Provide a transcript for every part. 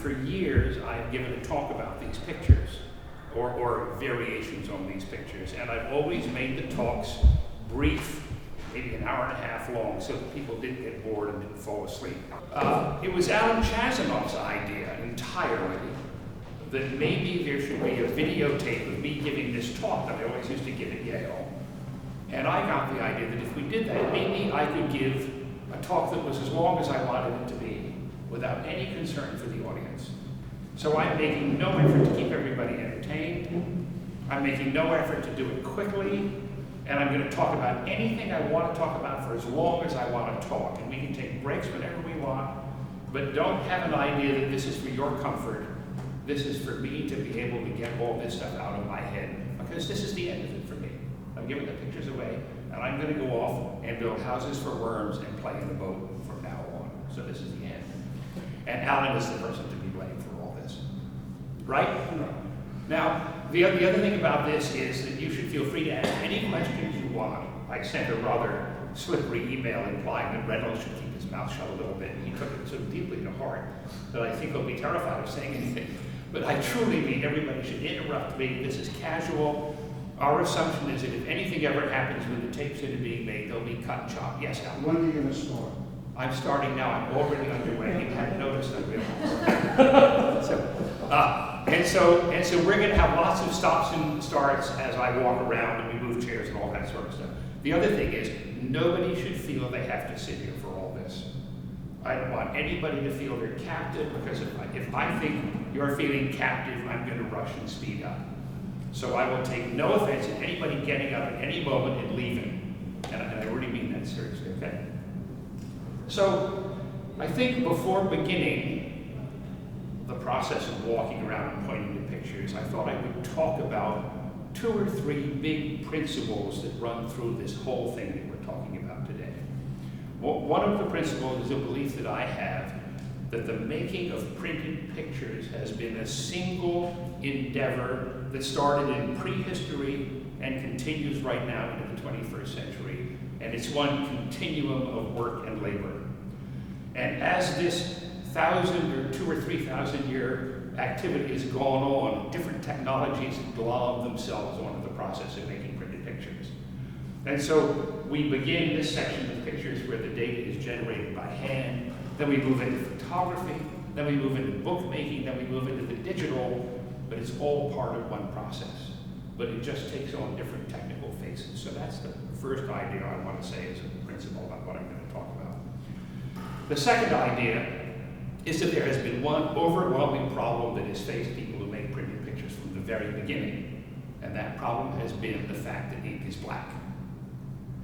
for years I've given a talk about these pictures, or variations on these pictures, and I've always made the talks brief, maybe an hour and a half long, so that people didn't get bored and didn't fall asleep. It was Alan Chazanoff's idea entirely that maybe there should be a videotape of me giving this talk that I always used to give at Yale. And I got the idea that if we did that, maybe I could give a talk that was as long as I wanted it to be, without any concern for the audience. So I'm making no effort to keep everybody entertained. I'm making no effort to do it quickly. And I'm going to talk about anything I want to talk about for as long as I want to talk. And we can take breaks whenever we want, but don't have an idea that this is for your comfort. This is for me to be able to get all this stuff out of my head, because this is the end of it for me. I'm giving the pictures away, and I'm going to go off and build houses for worms and play in a boat from now on. So this is the end. And Alan is the person to be blamed for all this. Right? Now, the other thing about this is that you should feel free to ask any questions you want. I sent a rather slippery email implying that Reynolds should keep his mouth shut a little bit, and he took it so deeply to heart that I think he'll be terrified of saying anything. But I truly mean everybody should interrupt me. This is casual. Our assumption is that if anything ever happens when the tapes that are being made, they'll be cut and chopped. Yes, Alan? When are you going to start? I'm starting now. I'm already underway. You hadn't noticed, I realize. So we're going to have lots of stops and starts as I walk around and we move chairs and all that sort of stuff. The other thing is, nobody should feel they have to sit here for all this. I don't want anybody to feel they're captive, because if I think you're feeling captive, I'm going to rush and speed up. So I will take no offense at anybody getting up at any moment and leaving. And I really mean that seriously, okay? So I think before beginning the process of walking around and pointing to pictures, I thought I would talk about 2 or 3 big principles that run through this whole thing that we're talking about today. One of the principles is a belief that I have that the making of printed pictures has been a single endeavor that started in prehistory and continues right now into the 21st century. And it's one continuum of work and labor. And as this 1,000 or 2,000 or 3,000 year activity has gone on, different technologies have glommed themselves onto the process of making printed pictures. And so we begin this section with pictures where the data is generated by hand, then we move into photography, then we move into bookmaking, then we move into the digital, but it's all part of one process. But it just takes on different technical faces. So that's the first idea I want to say as a principle about what I'm going to talk about. The second idea is that there has been one overwhelming problem that has faced people who make printed pictures from the very beginning. And that problem has been the fact that ink is black.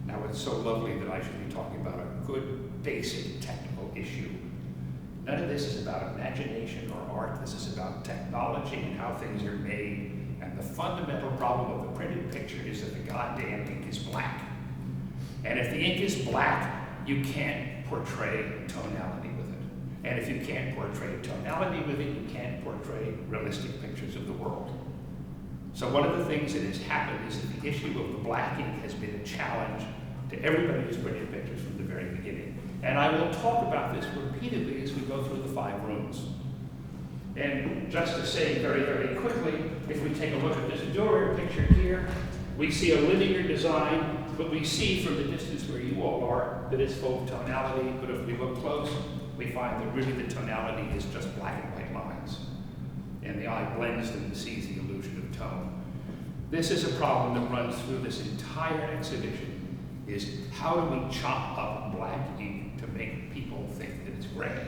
Now, it's so lovely that I should be talking about a good, basic technical issue. None of this is about imagination or art. This is about technology and how things are made. And the fundamental problem of the printed picture is that the goddamn ink is black. And if the ink is black, you can't portray tonality with it. And if you can't portray tonality with it, you can't portray realistic pictures of the world. So one of the things that has happened is that the issue of the black ink has been a challenge to everybody who's printed pictures from the very beginning. And I will talk about this repeatedly as we go through the 5 rooms. And just to say very, very quickly, if we take a look at this Dürer picture here, we see a linear design, but we see from the distance where you all are that it's full of tonality. But if we look close, we find that really the tonality is just black and white lines. And the eye blends them and sees the illusion of tone. This is a problem that runs through this entire exhibition, is how do we chop up black ink to make people think that it's gray?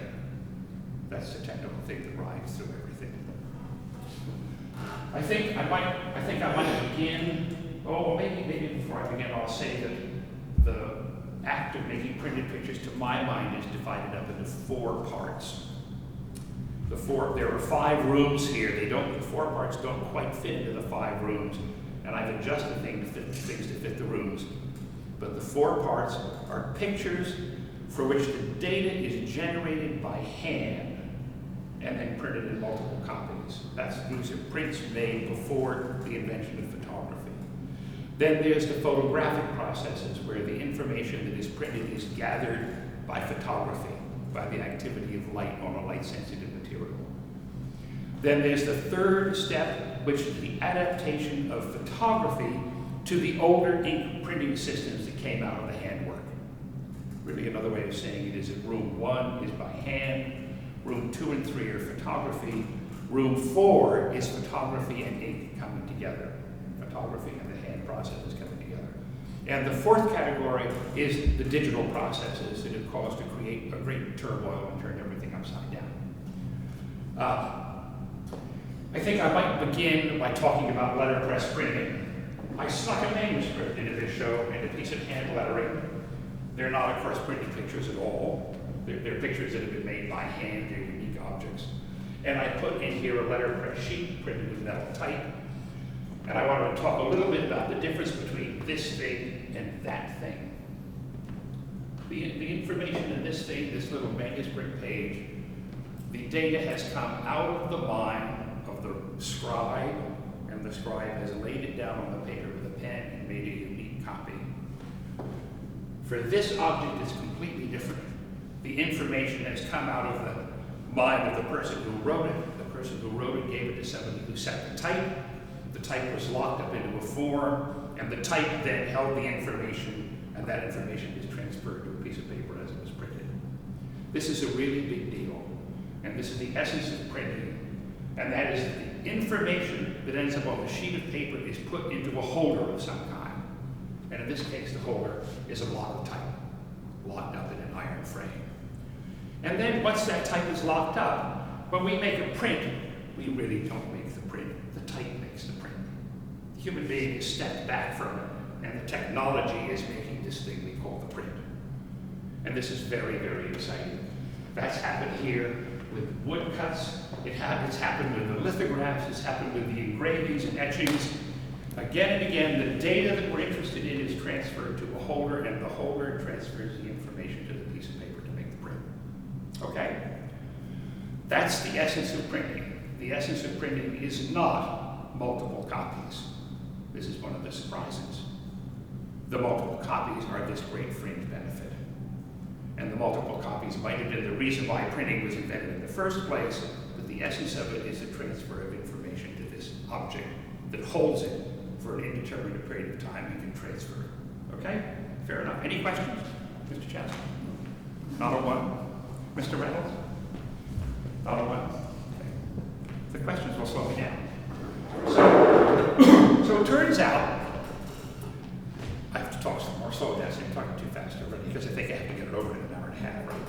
That's the technical thing that rides through everything. I think I might begin, maybe before I begin, I'll say that the act of making printed pictures, to my mind, is divided up into 4 parts. There are 5 rooms here. The 4 parts don't quite fit into the 5 rooms, and I've adjusted things to fit the rooms. But the 4 parts are pictures for which the data is generated by hand and then printed in multiple copies. These are prints made before the invention of photography. Then there's the photographic processes where the information that is printed is gathered by photography, by the activity of light on a light-sensitive material. Then there's the third step, which is the adaptation of photography to the older ink printing systems that came out of the handwork. Really another way of saying it is that room 1 is by hand, room 2 and 3 are photography, room 4 is photography and ink coming together. Photography and the hand processes coming together. And the fourth category is the digital processes that have caused to create a great turmoil and turn everything upside down. I think I might begin by talking about letterpress printing. I snuck a manuscript into this show and a piece of hand lettering. They're not, of course, printed pictures at all. They're pictures that have been made by hand. They're unique objects. And I put in here a letterpress sheet printed with metal type. And I wanted to talk a little bit about the difference between this thing and that thing. The information in this thing, this little manuscript page, the data has come out of the mind of the scribe, and the scribe has laid it down on the paper with a pen and made a unique copy. For this object, it's completely different. The information has come out of the mind of the person who wrote it. The person who wrote it gave it to somebody who set the type. The type was locked up into a form, and the type then held the information, and that information is transferred to a piece of paper as it was printed. This is a really big deal, and this is the essence of printing, and that is that the information that ends up on the sheet of paper is put into a holder of some kind. And in this case, the holder is a block of type, locked up in an iron frame. And then once that type is locked up, when we make a print, we really don't make the print. The type makes the print. The human being is stepped back from it, and the technology is making this thing we call the print. And this is very, very exciting. That's happened here with woodcuts. It's happened with the lithographs. It's happened with the engravings and etchings. Again and again, the data that we're interested in is transferred to a holder, and the holder transfers the information to the piece of paper to make the print. Okay? That's the essence of printing. The essence of printing is not multiple copies. This is one of the surprises. The multiple copies are this great fringe benefit. And the multiple copies might have been the reason why printing was invented in the first place, but the essence of it is the transfer of information to this object that holds it for an indeterminate period of time and can transfer it. Okay? Fair enough. Any questions? Mr. Chancellor? Not a one? Mr. Reynolds? Not a one? Okay. The questions will slow me down. So it turns out, I have to talk some more slow down, so I'm talking too fast already, because I think I have to get it over in an hour and a half, right?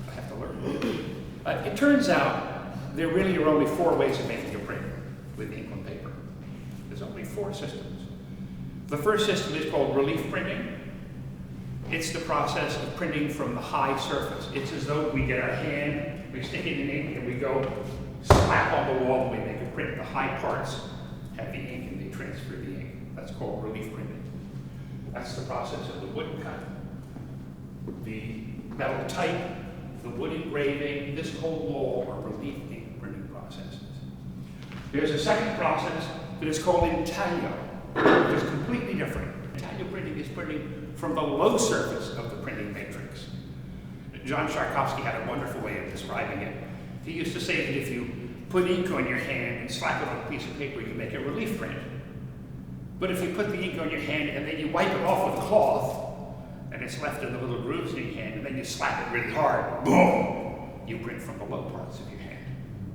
I have to learn. It turns out there really are only 4 ways of making a print with ink on paper. There's only 4 systems. The first system is called relief printing. It's the process of printing from the high surface. It's as though we get our hand, we stick it in ink, and we go slap on the wall and we make a print. The high parts have the ink and they transfer the ink. That's called relief printing. That's the process of the woodcut, the metal type, the wood engraving. This whole wall are relief ink printing processes. There's a second process that is called intaglio, which is completely different. Intaglio printing is printing from the low surface of the printing matrix. John Tchaikovsky had a wonderful way of describing it. He used to say that if you put ink on your hand and slap it on a piece of paper, you make a relief print. But if you put the ink on your hand and then you wipe it off with a cloth, and it's left in the little grooves in your hand, and then you slap it really hard, boom, you print from the low parts of your hand.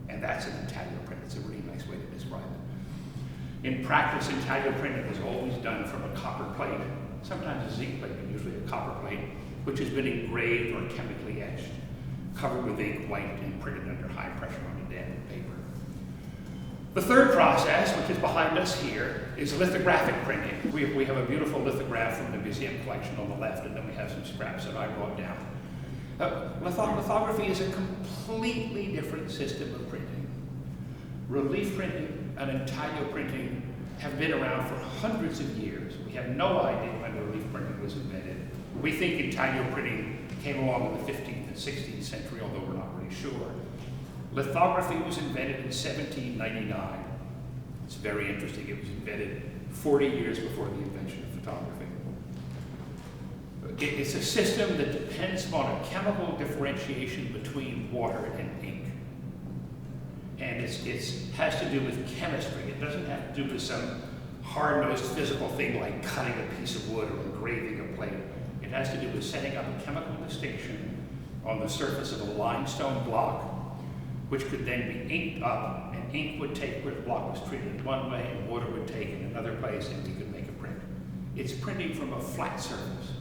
And that's an intaglio print. It's a really nice way to describe it. In practice, intaglio printing is always done from a copper plate, sometimes a zinc plate, but usually a copper plate, which has been engraved or chemically etched, covered with ink, wiped, and printed under high pressure on a dampened paper. The third process, which is behind us here, is lithographic printing. We have a beautiful lithograph from the museum collection on the left, and then we have some scraps that I brought down. Lithography is a completely different system of printing. Relief printing and intaglio printing have been around for hundreds of years. We have no idea when relief printing was invented. We think intaglio printing came along in the 15th and 16th century, although we're not really sure. Lithography was invented in 1799. It's very interesting. It was invented 40 years before the invention of photography. It's a system that depends upon a chemical differentiation between water and ink. And and it has to do with chemistry. It doesn't have to do with some hard-nosed physical thing like cutting a piece of wood or engraving a plate. It has to do with setting up a chemical distinction on the surface of a limestone block, which could then be inked up, and ink would take where the block was treated in one way, and water would take in another place, and we could make a print. It's printing from a flat surface,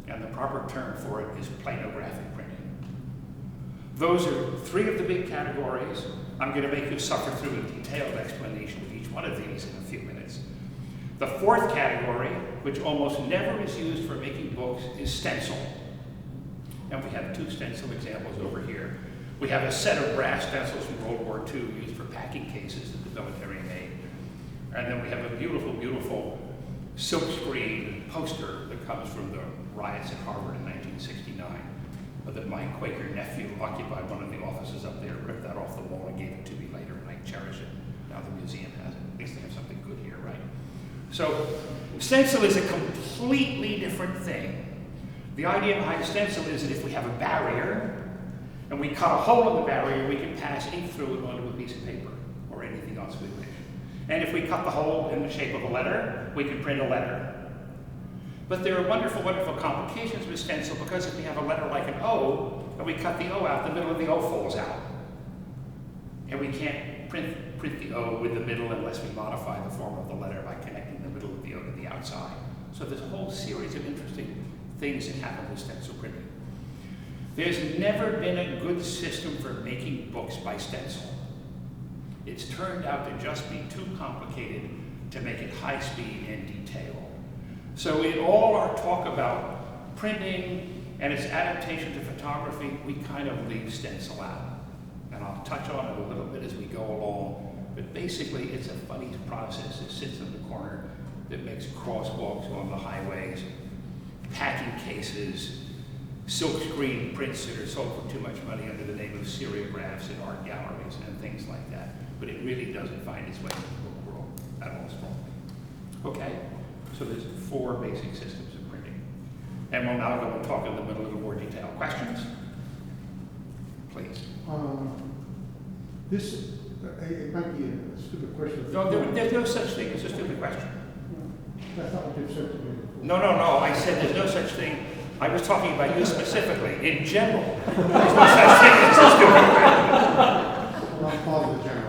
and the proper term for it is planographic printing. Those are three of the big categories. I'm going to make you suffer through a detailed explanation of each one of these in a few minutes. The fourth category, which almost never is used for making books, is stencil. And we have two stencil examples over here. We have a set of brass stencils from World War II used for packing cases that the military made. And then we have a beautiful, beautiful silkscreen poster that comes from the riots at Harvard in 1969. That my Quaker nephew occupied one of the offices up there, ripped that off the wall and gave it to me later, and I cherish it. Now the museum has it. At least they have something good here, right? So stencil is a completely different thing. The idea behind stencil is that if we have a barrier and we cut a hole in the barrier, we can pass ink through it onto a piece of paper or anything else we wish. And if we cut the hole in the shape of a letter, we can print a letter. But there are wonderful, wonderful complications with stencil, because if we have a letter like an O, and we cut the O out, the middle of the O falls out. And we can't print the O with the middle unless we modify the form of the letter by connecting the middle of the O to the outside. So there's a whole series of interesting things that happen with stencil printing. There's never been a good system for making books by stencil. It's turned out to just be too complicated to make it high speed and detailed. So in all our talk about printing and its adaptation to photography, we kind of leave stencil out. And I'll touch on it a little bit as we go along, but basically it's a funny process that sits in the corner that makes crosswalks on the highways, packing cases, silkscreen prints that are sold for too much money under the name of serigraphs in art galleries and things like that. But it really doesn't find its way into the book world at all strongly. Okay? So there's four basic systems of printing. And we'll now go and talk in the middle a little more detail. Questions? Please. It might be a stupid question. No, there's no such thing as a stupid question. That's not what you said to me before. No. I said there's no such thing. I was talking about you specifically. In general, there's no such thing as a stupid question. Well, I'm part of the general.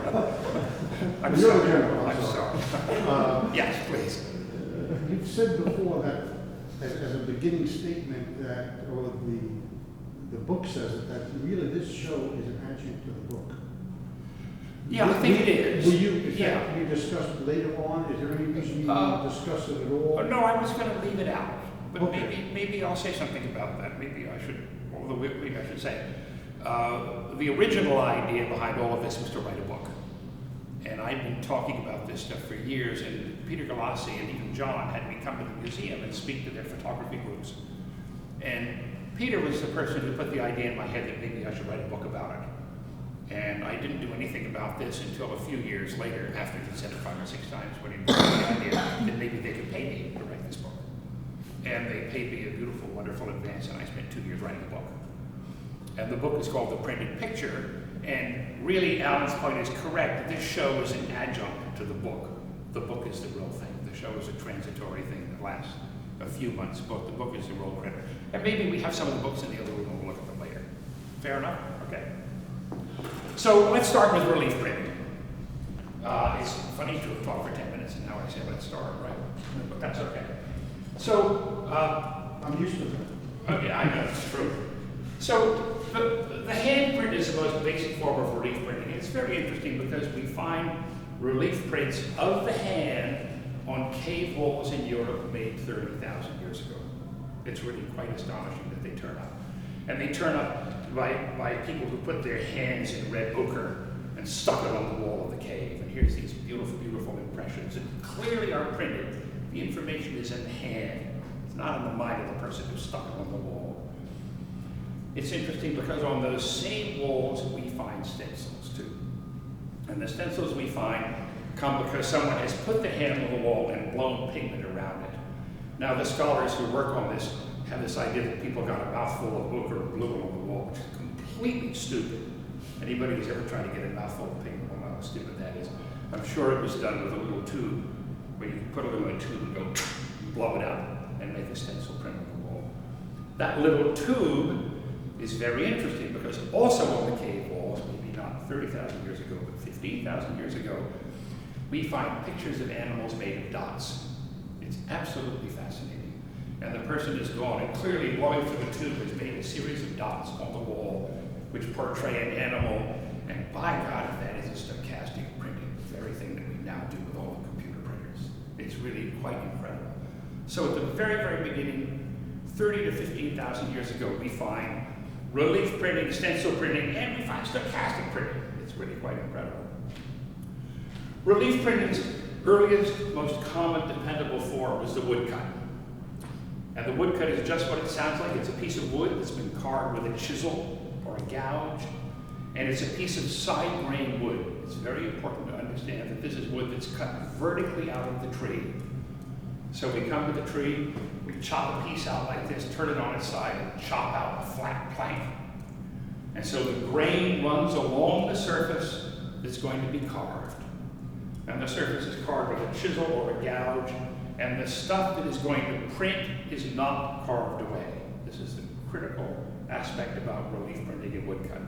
You're the general. I'm sorry. Yes, please. You've said before that, as a beginning statement, that, or the book says it, that really this show is an adjunct to the book. Yeah, I think it is. Will you, that be discussed later on? Is there any reason you want to discuss it at all? No, I was going to leave it out. But okay. maybe I'll say something about that. Maybe I should, although maybe I should say. The original idea behind all of this was to write a book. And I've been talking about this stuff for years, and Peter Galassi and even John had me come to the museum and speak to their photography groups. And Peter was the person who put the idea in my head that maybe I should write a book about it. And I didn't do anything about this until a few years later, after he said it 5 or 6 times, when he brought the idea that maybe they could pay me to write this book. And they paid me a beautiful, wonderful advance, and I spent 2 years writing the book. And the book is called The Printed Picture. And really, Alan's point is correct. This show is an adjunct to the book. The book is the real thing. The show is a transitory thing that lasts a few months. But the book is the real printer. And maybe we have some of the books in the other room and we'll look at them later. Fair enough? Okay. So let's start with relief printing. It's funny to have talked for 10 minutes and now I say let's start, right? But that's okay. So, I'm used to that. Okay, I know, it's true. So, the hand print is the most basic form of relief printing. It's very interesting because we find relief prints of the hand on cave walls in Europe made 30,000 years ago. It's really quite astonishing that they turn up. And they turn up by people who put their hands in red ochre and stuck it on the wall of the cave. And here's these beautiful, beautiful impressions that clearly are printed. The information is in the hand. It's not in the mind of the person who stuck it on the wall. It's interesting because on those same walls we find stencils too. And the stencils we find come because someone has put their hand on the wall and blown pigment around it. Now the scholars who work on this have this idea that people got a mouthful of ochre or glue on the wall, which is completely stupid. Anybody who's ever tried to get a mouthful of pigment will know how stupid that is. I'm sure it was done with a little tube, where you put a little in a tube and go blow it out and make a stencil print on the wall. That little tube is very interesting because also on the cave walls, maybe not 30,000 years ago, but 15,000 years ago, we find pictures of animals made of dots. It's absolutely fascinating. And the person is gone, and clearly blowing through the tube has made a series of dots on the wall which portray an animal, and by God, that is a stochastic printing, the very thing that we now do with all the computer printers. It's really quite incredible. So at the very, very beginning, 30 to 15,000 years ago, we find relief printing, stencil printing, and we find stochastic printing. It's really quite incredible. Relief printing's earliest, most common, dependable form was the woodcut. And the woodcut is just what it sounds like. It's a piece of wood that's been carved with a chisel or a gouge, and it's a piece of side-grain wood. It's very important to understand that this is wood that's cut vertically out of the tree. So we come to the tree, we chop a piece out like this, turn it on its side, and chop out a flat plank. And so the grain runs along the surface that's going to be carved. And the surface is carved with a chisel or a gouge, and the stuff that is going to print is not carved away. This is the critical aspect about relief printing and woodcut.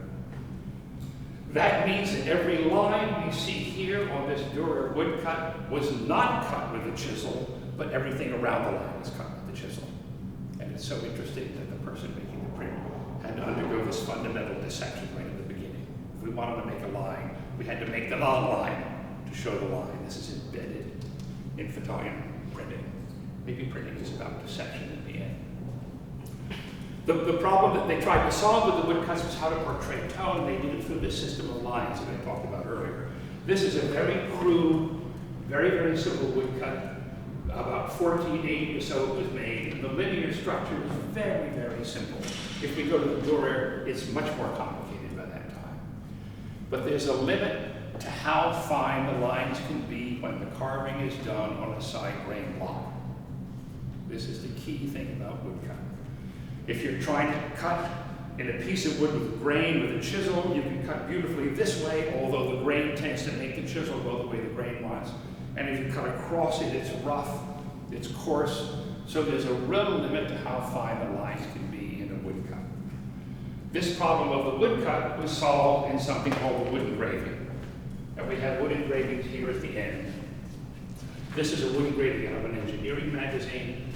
That means that every line we see here on this Dürer woodcut was not cut with a chisel, but everything around the line was cut with the chisel. And it's so interesting that the person making the print had to undergo this fundamental dissection right at the beginning. If we wanted to make a line, we had to make the non-line to show the line. This is embedded in photography printing. Maybe printing is about dissection in the end. The problem that they tried to solve with the woodcuts was how to portray tone. They did it through this system of lines that I talked about earlier. This is a very crude, very, very simple woodcut. About 1480 or so it was made, and the linear structure is very, very simple. If we go to the Dürer, it's much more complicated by that time. But there's a limit to how fine the lines can be when the carving is done on a side grain block. This is the key thing about woodcut. If you're trying to cut in a piece of wood with grain with a chisel, you can cut beautifully this way, although the grain tends to make the chisel go the way the grain wants. And if you cut across it, it's rough, it's coarse. So there's a real limit to how fine the lines can be in a woodcut. This problem of the woodcut was solved in something called wood engraving. And we have wood engravings here at the end. This is a wood engraving out of an engineering magazine.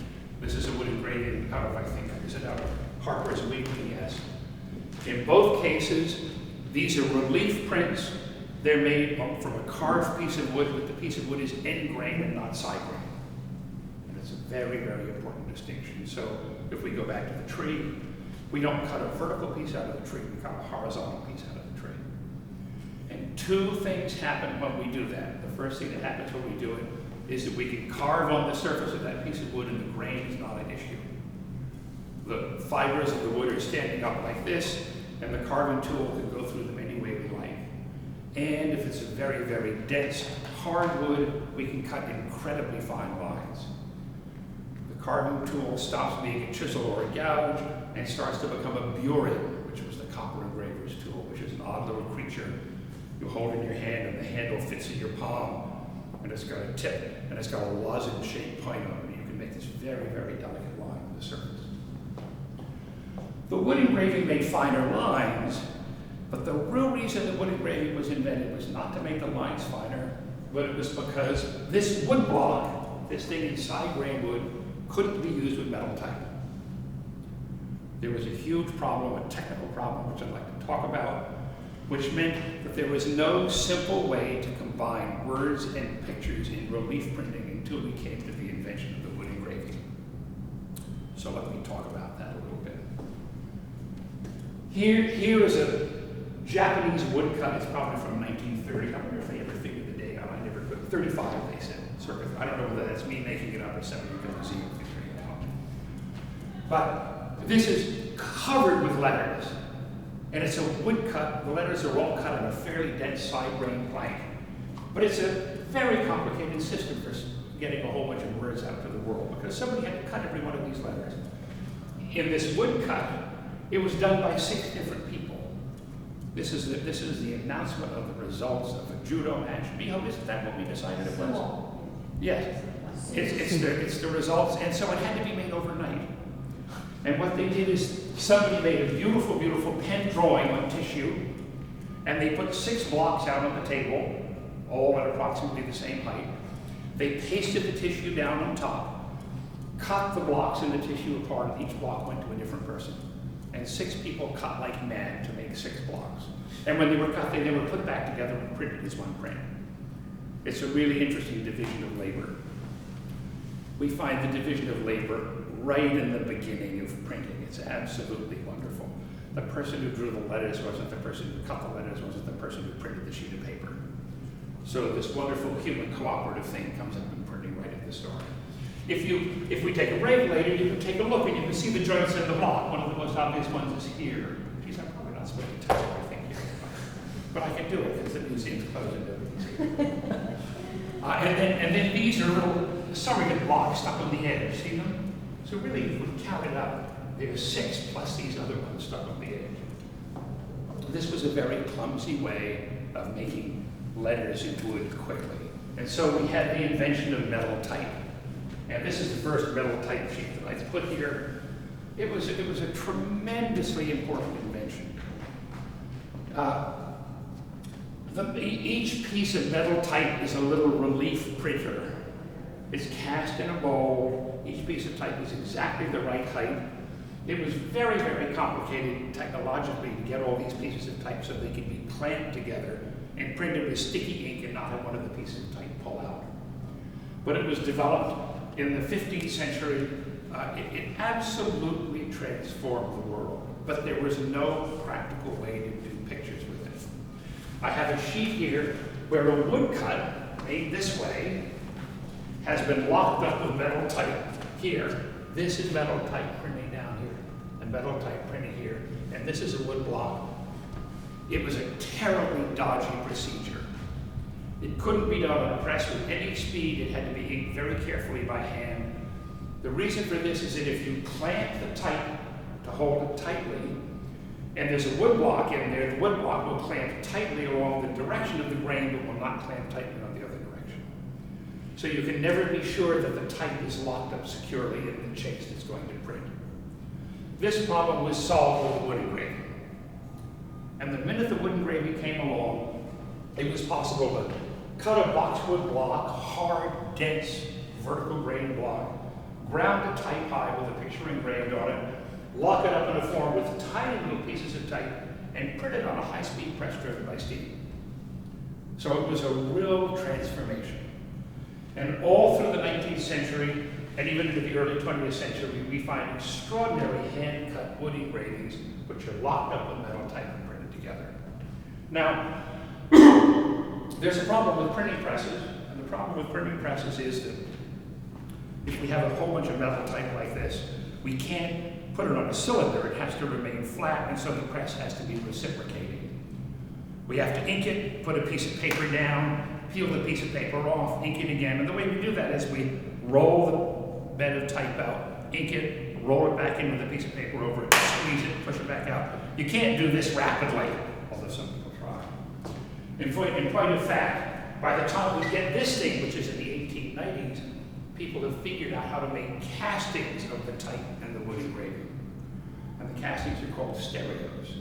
This is a wood engraving out of, I think, is it out of Harper's Weekly? Yes. In both cases, these are relief prints. They're made from a carved piece of wood, but the piece of wood is end grain and not side grain. And it's a very, very important distinction. So if we go back to the tree, we don't cut a vertical piece out of the tree, we cut a horizontal piece out of the tree. And two things happen when we do that. The first thing that happens when we do it is that we can carve on the surface of that piece of wood and the grain is not an issue. The fibers of the wood are standing up like this, and the carving tool can go through them any way we like. And if it's a very, very dense, hard wood, we can cut incredibly fine lines. The carving tool stops being a chisel or a gouge and starts to become a burin, which was the copper engraver's tool, which is an odd little creature you hold in your hand, and the handle fits in your palm, and it's got a tip, and it's got a lozenge-shaped point on it, and you can make this very, very delicate line on the surface. The wood engraving made finer lines, but the real reason that wood engraving was invented was not to make the lines finer, but it was because this wood block, this thing in side grain wood, couldn't be used with metal type. There was a huge problem, a technical problem, which I'd like to talk about, which meant that there was no simple way to combine words and pictures in relief printing until we came to the invention of the wood engraving. So let me talk about that a little bit. Here is a Japanese woodcut. It's probably from 1930. I wonder if they ever figured the date out. I never could. 35, they said. Circa. I don't know whether that's me making it up or somebody going to see it figuring it out. But this is covered with letters. And it's a woodcut. The letters are all cut on a fairly dense side grain plank. But it's a very complicated system for getting a whole bunch of words out to the world, because somebody had to cut every one of these letters. In this woodcut, it was done by 6 different people. This is the announcement of the results of a judo match. Miho, isn't that what we decided it was? Yes. It's the results, and so it had to be made overnight. And what they did is somebody made a beautiful, beautiful pen drawing on tissue, and they put 6 blocks out on the table, all at approximately the same height. They pasted the tissue down on top, cut the blocks in the tissue apart, and each block went to a different person. And 6 people cut like mad to make 6 blocks. And when they were cut, they were put back together and printed as one print. It's a really interesting division of labor. We find the division of labor right in the beginning of printing. It's absolutely wonderful. The person who drew the letters wasn't the person who cut the letters, wasn't the person who printed the sheet of paper. So this wonderful human cooperative thing comes up in printing right at the start. If we take a regulator, you can take a look and you can see the joints in the block. One of the most obvious ones is here. Geez, I'm probably not supposed to touch everything here. But I can do it because the museum's closed and everything's here. And then these are little surrogate blocks stuck on the edge. See them? So really, if we count it up, there's 6 plus these other ones stuck on the edge. This was a very clumsy way of making letters in wood quickly. And so we had the invention of metal type. And this is the first metal type sheet that I put here. It was a tremendously important invention. Each piece of metal type is a little relief printer. It's cast in a mold. Each piece of type is exactly the right height. It was very, very complicated technologically to get all these pieces of type so they could be clamped together and printed with sticky ink and not have one of the pieces of type pull out. But it was developed in the 15th century. It absolutely transformed the world, but there was no practical way to do pictures with it. I have a sheet here where a woodcut made this way has been locked up with metal type here. This is metal type printing down here, and metal type printing here, and this is a wood block. It was a terribly dodgy procedure. It couldn't be done on a press with any speed. It had to be inked very carefully by hand. The reason for this is that if you clamp the type to hold it tightly, and there's a wood block in there, the wood block will clamp tightly along the direction of the grain, but will not clamp tightly on the other direction. So you can never be sure that the type is locked up securely in the chase that's going to print. This problem was solved with wood engraving. And the minute the wood engraving came along, it was possible to cut a boxwood block, hard, dense, vertical grain block, ground the type high with a picture engraved on it, lock it up in a form with tiny little pieces of type, and print it on a high-speed press driven by steam. So it was a real transformation. And all through the 19th century, and even into the early 20th century, we find extraordinary hand-cut wood engravings which are locked up with metal type and printed together. Now, there's a problem with printing presses, and the problem with printing presses is that if we have a whole bunch of metal type like this, we can't put it on a cylinder. It has to remain flat, and so the press has to be reciprocating. We have to ink it, put a piece of paper down, peel the piece of paper off, ink it again, and the way we do that is we roll the bed of type out, ink it, roll it back into the piece of paper over it, squeeze it, push it back out. You can't do this rapidly, although some people try. In point of fact, by the time we get this thing, which is in the 1890s, people have figured out how to make castings of the type and the wood engraving. And the castings are called stereos.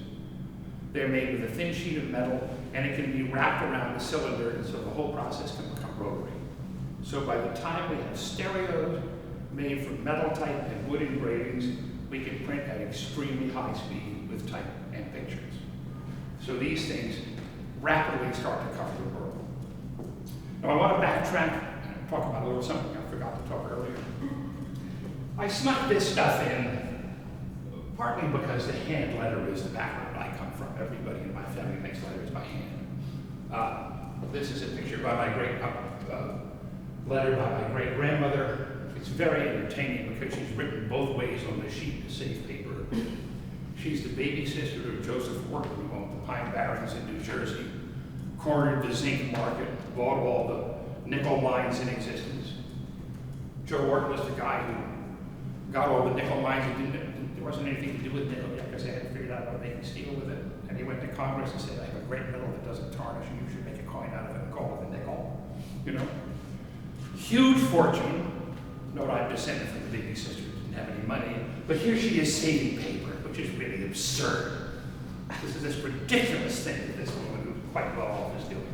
They're made with a thin sheet of metal, and it can be wrapped around the cylinder, and so the whole process can become rotary. So by the time we have stereos made from metal type and wood engravings, we can print at extremely high speed with type and pictures. So these things rapidly start to cover the world. Now I want to backtrack and talk about a little something I forgot to talk earlier. I snuck this stuff in partly because the hand letter is the background I come from. Everybody in my family makes letters by hand. This is a picture by my letter by my great grandmother. It's very entertaining because she's written both ways on the sheet to save paper. She's the baby sister of Joseph Wharton, who owned the Pine Barrens in New Jersey, cornered the zinc market, bought all the nickel mines in existence. Joe Wharton was the guy who got all the nickel mines. There wasn't anything to do with nickel yet because they hadn't figured out how to make steel with it. And he went to Congress and said, I have a great metal that doesn't tarnish, and you should make a coin out of it and call it the nickel. You know? Huge fortune. Note I'm descended from the baby sister who didn't have any money. But here she is saving paper, which is really absurd. This is this ridiculous thing that this woman who's quite well off is doing.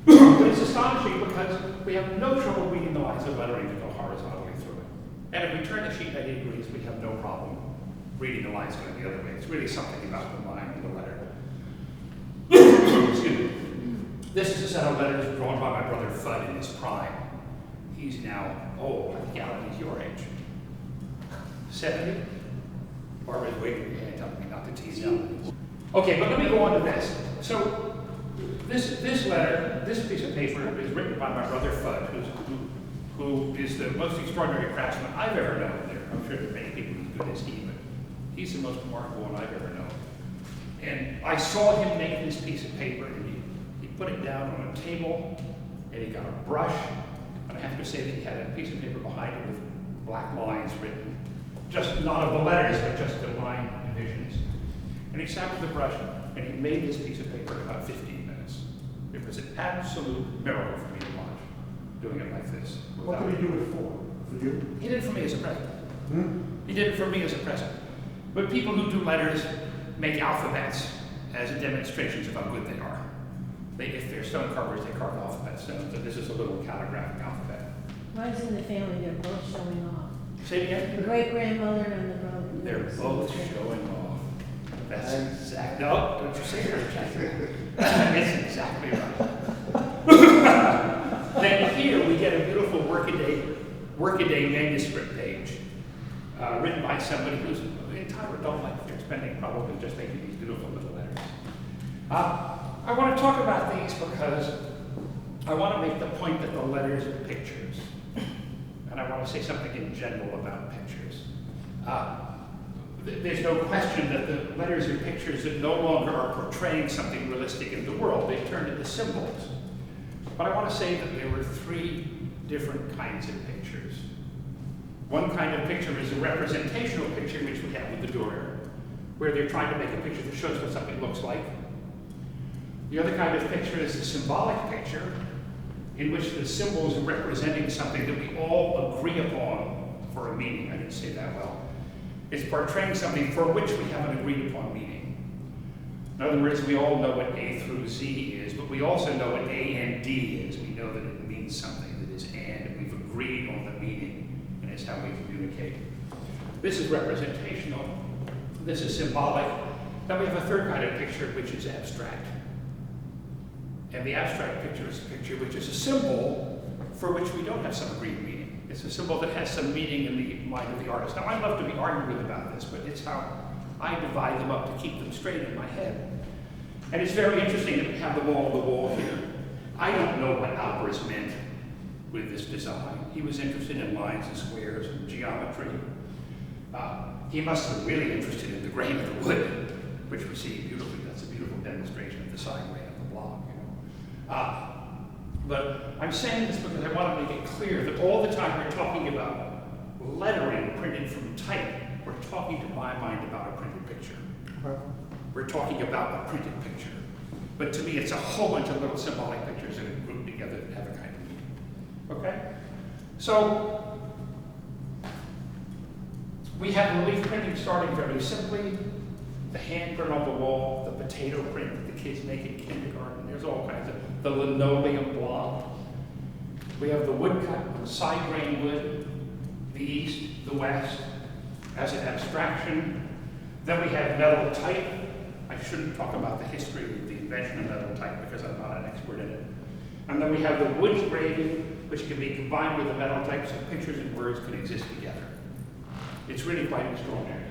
But it's astonishing because we have no trouble reading the lines of lettering to go horizontally through it. And if we turn the sheet 90 degrees, we have no problem reading the lines going the other way. It's really something about the line and the letter. Excuse me. This is a set of letters drawn by my brother Fudd in his prime. He's now old. I think Alan, he's your age. 70? Barbara's waving her hand telling me not to tease out. Okay, but let me go on to this. So, this letter, this piece of paper is written by my brother Fudd, who is the most extraordinary craftsman I've ever known. I'm sure there are many people as good as he, but he's the most remarkable one I've ever known. And I saw him make this piece of paper, and he put it down on a table, and he got a brush, and I have to say that he had a piece of paper behind it with black lines written, just not of the letters, but just the line divisions. And he sat with the brush, and he made this piece of paper in about 15 minutes. It was an absolute miracle for me to watch, doing it like this. What did he do it for? For you? He did it for me as a present. He did it for me as a present. But people who do letters make alphabets as demonstrations of how good they are. If they're stone carvers, they carve alphabets. So this is a little calligraphic alphabet. Runs in the family, they're both showing off. Say it again? The great-grandmother and the brother. They're both showing off. That's exactly. No, don't you say it, exactly. It's exactly right. Then here we get a beautiful workaday manuscript page, written by somebody whose entire adult life they're spending probably just making these beautiful little letters. I want to talk about these because I want to make the point that the letters are pictures. And I want to say something in general about pictures. There's no question that the letters are pictures that no longer are portraying something realistic in the world. They've turned into symbols. But I want to say that there were three different kinds of pictures. One kind of picture is a representational picture, which we have with the Durer, where they're trying to make a picture that shows what something looks like. The other kind of picture is the symbolic picture, in which the symbols are representing something that we all agree upon for a meaning. I didn't say that well. It's portraying something for which we have an agreed upon meaning. In other words, we all know what A through Z is, but we also know what A and D is. We know that it means something that is and we've agreed on the meaning, and it's how we communicate. This is representational. This is symbolic. Then we have a third kind of picture, which is abstract. And the abstract picture is a picture which is a symbol for which we don't have some agreed meaning. It's a symbol that has some meaning in the mind of the artist. Now, I love to be arguing about this, but it's how I divide them up to keep them straight in my head. And it's very interesting that we have them all on the wall here. I don't know what Albers meant with this design. He was interested in lines and squares and geometry. He must have been really interested in the grain of the wood, which we see beautifully. That's a beautiful demonstration of the side grain of the block. But I'm saying this because I want to make it clear that all the time we're talking about lettering printed from type, we're talking to my mind about a printed picture. We're talking about a printed picture. But to me, it's a whole bunch of little symbolic pictures that are grouped together that have a kind of meaning. Okay? So, we have relief printing starting very simply. The hand print on the wall, the potato print that the kids make in kindergarten. There's all kinds of, the linoleum block. We have the woodcut on side grain wood, the east, the west, as an abstraction. Then we have metal type. I shouldn't talk about the history of the invention of metal type because I'm not an expert in it. And then we have the wood engraving, which can be combined with the metal type so pictures and words can exist together. It's really quite extraordinary.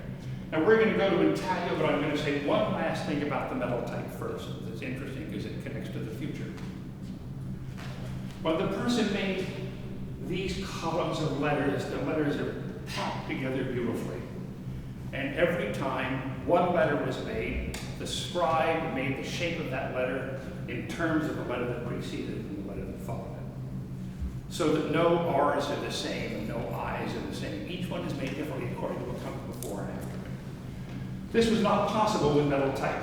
Now we're going to go to intaglio, but I'm going to say one last thing about the metal type first. That's interesting because it connects to the future. When the person made these columns of letters, the letters are packed together beautifully. And every time one letter was made, the scribe made the shape of that letter in terms of the letter that preceded and the letter that followed it. So that no R's are the same, no I's are the same. Each one is made differently according to what comes before and after it. This was not possible with metal type.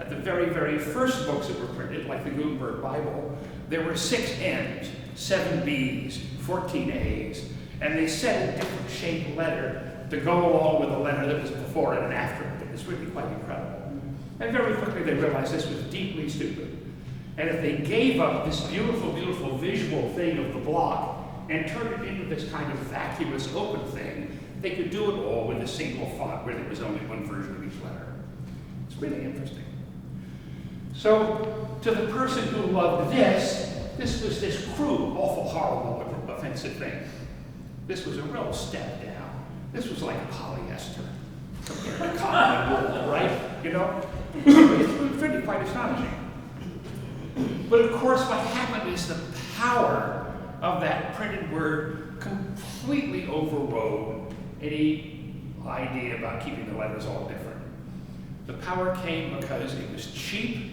At the very, very first books that were printed, like the Gutenberg Bible, there were 6 N's, 7 B's, 14 A's, and they set a different shaped letter to go along with the letter that was before it and after it. It was really quite incredible. And very quickly they realized this was deeply stupid. And if they gave up this beautiful, beautiful visual thing of the block and turned it into this kind of vacuous open thing, they could do it all with a single font where there was only one version of each letter. It's really interesting. So, to the person who loved this was this crude, awful, horrible, offensive thing. This was a real step down. This was like polyester compared to cotton wool, right? You know? It's really quite astonishing. But of course, what happened is the power of that printed word completely overrode any idea about keeping the letters all different. The power came because it was cheap,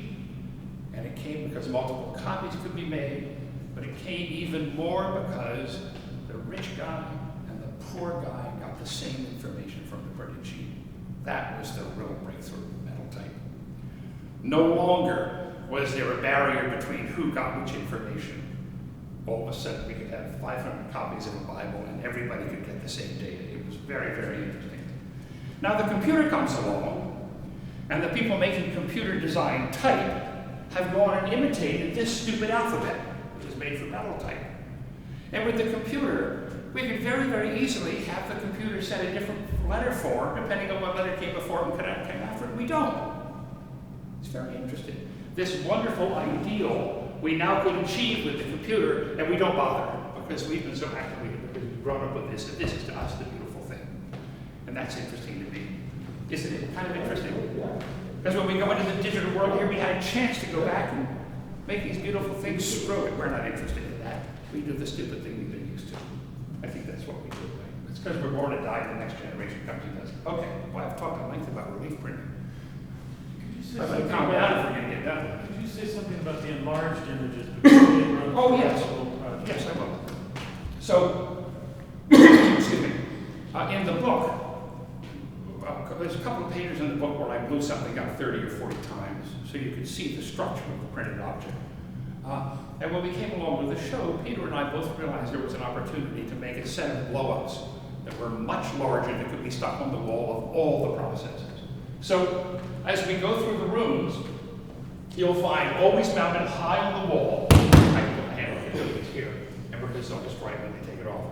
and it came because multiple copies could be made, but it came even more because the rich guy and the poor guy got the same information from the printed sheet. That was the real breakthrough of metal type. No longer was there a barrier between who got which information. All of a sudden we could have 500 copies of a Bible and everybody could get the same data. It was very, very interesting. Now the computer comes along, and the people making computer design type have gone and imitated this stupid alphabet, which was made from metal type. And with the computer, we could very, very easily have the computer set a different letter form depending on what letter came before it and came after it. We don't. It's very interesting. This wonderful ideal we now could achieve with the computer, and we don't bother because we've been so acclimated, because we've grown up with this, that this is to us the beautiful thing. And that's interesting to me. Isn't it kind of interesting? Because when we go into the digital world here, we had a chance to go back and make these beautiful things. Screw it, we're not interested in that. We do the stupid thing we've been used to. I think that's what we do, right? It's because we're born to die, the next generation comes and does it. Okay, well, I've talked at length about relief printing. Could you say I'm something going to calm down if about, we're going to get done. could you say something about the enlarged images? Oh, yes. Yes, I will. So, excuse me. In the book, there's a couple of pages in the book where I blew something up 30 or 40 times so you could see the structure of the printed object. And when we came along with the show, Peter and I both realized there was an opportunity to make a set of blow-ups that were much larger that could be stuck on the wall of all the processes. So, as we go through the rooms, you'll find always mounted high on the wall, I can put my hand on it here, and we're just don't destroy it when they take it off,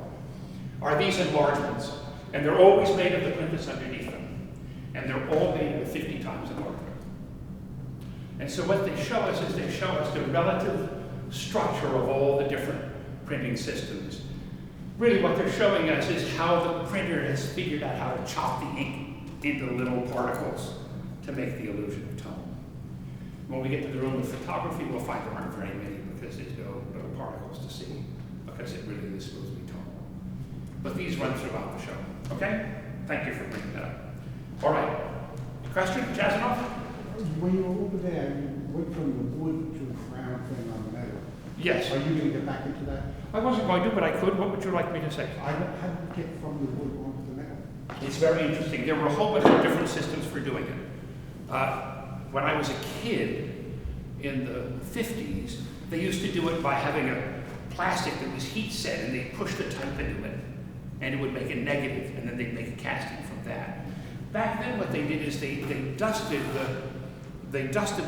are these enlargements. And they're always made of the print that's underneath them. And they're all made with 50 times enlargement. And so what they show us is they show us the relative structure of all the different printing systems. Really what they're showing us is how the printer has figured out how to chop the ink into little particles to make the illusion of tone. When we get to the room with photography, we'll find there aren't very many because there's no little particles to see, because it really is smoothly tonal. But these run throughout the show. Okay? Thank you for bringing that up. All right. Question? Jasanoff? When you were over there, you went from the wood to the round thing on the metal. Yes. Are you going to get back into that? I wasn't going to, but I could. What would you like me to say? How did you get from the wood onto the metal? It's very interesting. There were a whole bunch of different systems for doing it. When I was a kid in the 50s, they used to do it by having a plastic that was heat set, and they pushed the type into it, and it would make a negative, and then they'd make a casting from that. Back then, what they did is they dusted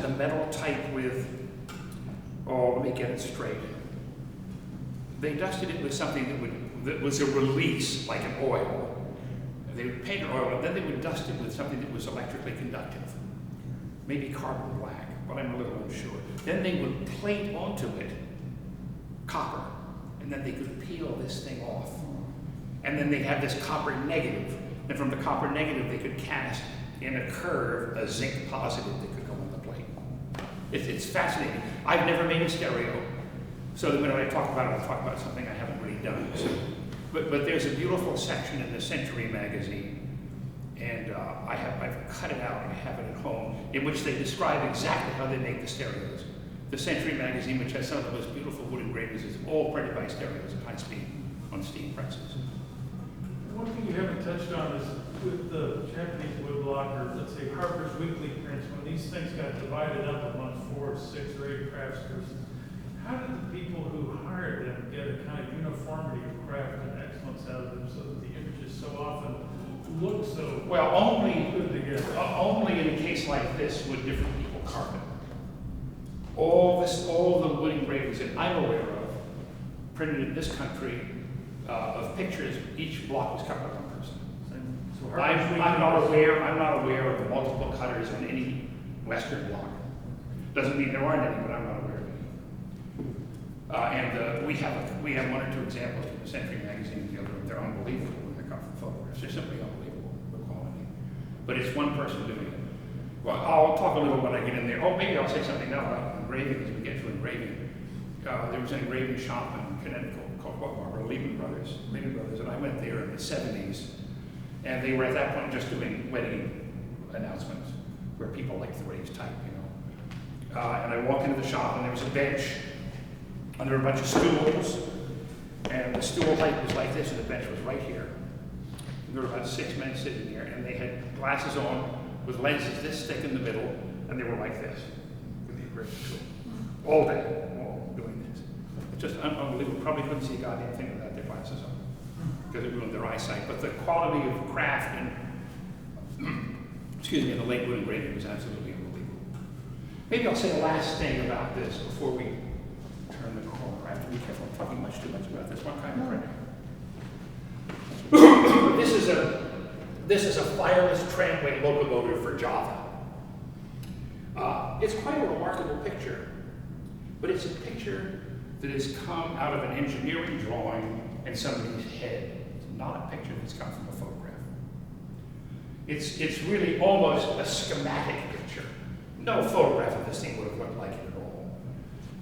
the metal type with, oh, let me get it straight. They dusted it with something that was a release, like an oil. They would paint an oil, and then they would dust it with something that was electrically conductive, maybe carbon black, but I'm a little unsure. Then they would plate onto it copper, and then they could peel this thing off. And then they had this copper negative, and from the copper negative they could cast in a curve a zinc positive that could go on the plate. It's fascinating. I've never made a stereo, so that when I talk about it, I'll talk about something I haven't really done. So, but there's a beautiful section in the Century magazine, and I've cut it out and I have it at home, in which they describe exactly how they make the stereos. The Century magazine, which has some of the most beautiful wood engravings, is all printed by stereos at high speed on steam presses. one thing you haven't touched on is with the Japanese woodblock, or let's say Harper's Weekly prints, when these things got divided up among 4, 6, or 8 craftspersons, how did the people who hired them get a kind of uniformity of craft and excellence out of them so that the images so often look so Well, only, good together? only in a case like this would different people carve it. All the wood engravings that I'm aware of, printed in this country, of pictures, each block was cut by one person. So I'm Harper's not Weekly- aware of the multiple cutters in any Western block. Doesn't mean there aren't any, but I'm not aware of any. We have 1 or 2 examples from the Century magazine and the other. They're unbelievable when they come from photographs. They're simply unbelievable, the quality. But it's one person doing it. Well, I'll talk a little when I get in there. Oh, maybe I'll say something now about engraving as we get to engraving. There was an engraving shop in Connecticut called Lehman Brothers, and I went there in the 70s, and they were at that point just doing wedding announcements where people like to raise type, you know. And I walked into the shop, and there was a bench under a bunch of stools, and the stool height was like this, and the bench was right here. And there were about 6 men sitting there, and they had glasses on with lenses this thick in the middle, and they were like this with the engraving tool all day, all doing this. It's just unbelievable. Probably couldn't see a goddamn thing without their glasses on because it ruined their eyesight. But the quality of craft and in the late wood engraving was absolutely unbelievable. Maybe I'll say the last thing about this before we turn the corner. I have to be careful. I'm talking too much about this one kind of printing. This is a fireless tramway locomotive for Java. It's quite a remarkable picture, but it's a picture that has come out of an engineering drawing and somebody's head. It's not a picture that's come from a photograph. It's really almost a schematic picture. No photograph of this thing would have looked like it at all.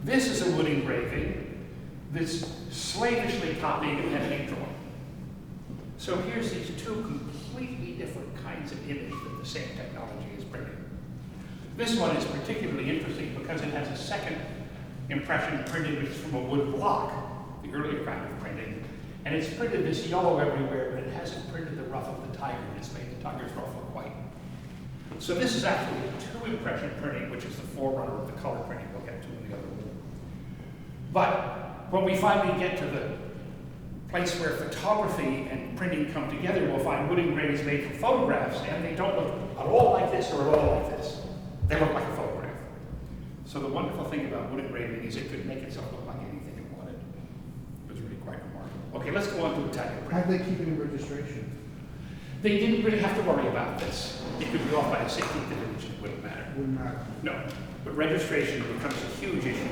This is a wood engraving that's slavishly copying a pen and ink drawing. So here's these 2 completely different kinds of image that the same technology is printing. This one is particularly interesting because it has a second impression printed, which is from a wood block, the earlier kind of printing. And it's printed this yellow everywhere, but it hasn't printed the ruff of the tiger. It's made the tiger's ruff look white. So this is actually a 2 impression printing, which is the forerunner of the color printing we'll get to in the other room. But when we finally get to the place where photography and printing come together, we'll find wood engravings made from photographs, and they don't look at all like this or at all like this. They look like a photograph. So the wonderful thing about wood engraving is it could make itself look like anything it wanted. It was really quite remarkable. Okay, let's go on to Italian How printing. do they keep it in registration? They didn't really have to worry about this. It could be off by the 16th image, it wouldn't matter. Wouldn't matter. No, but registration becomes a huge issue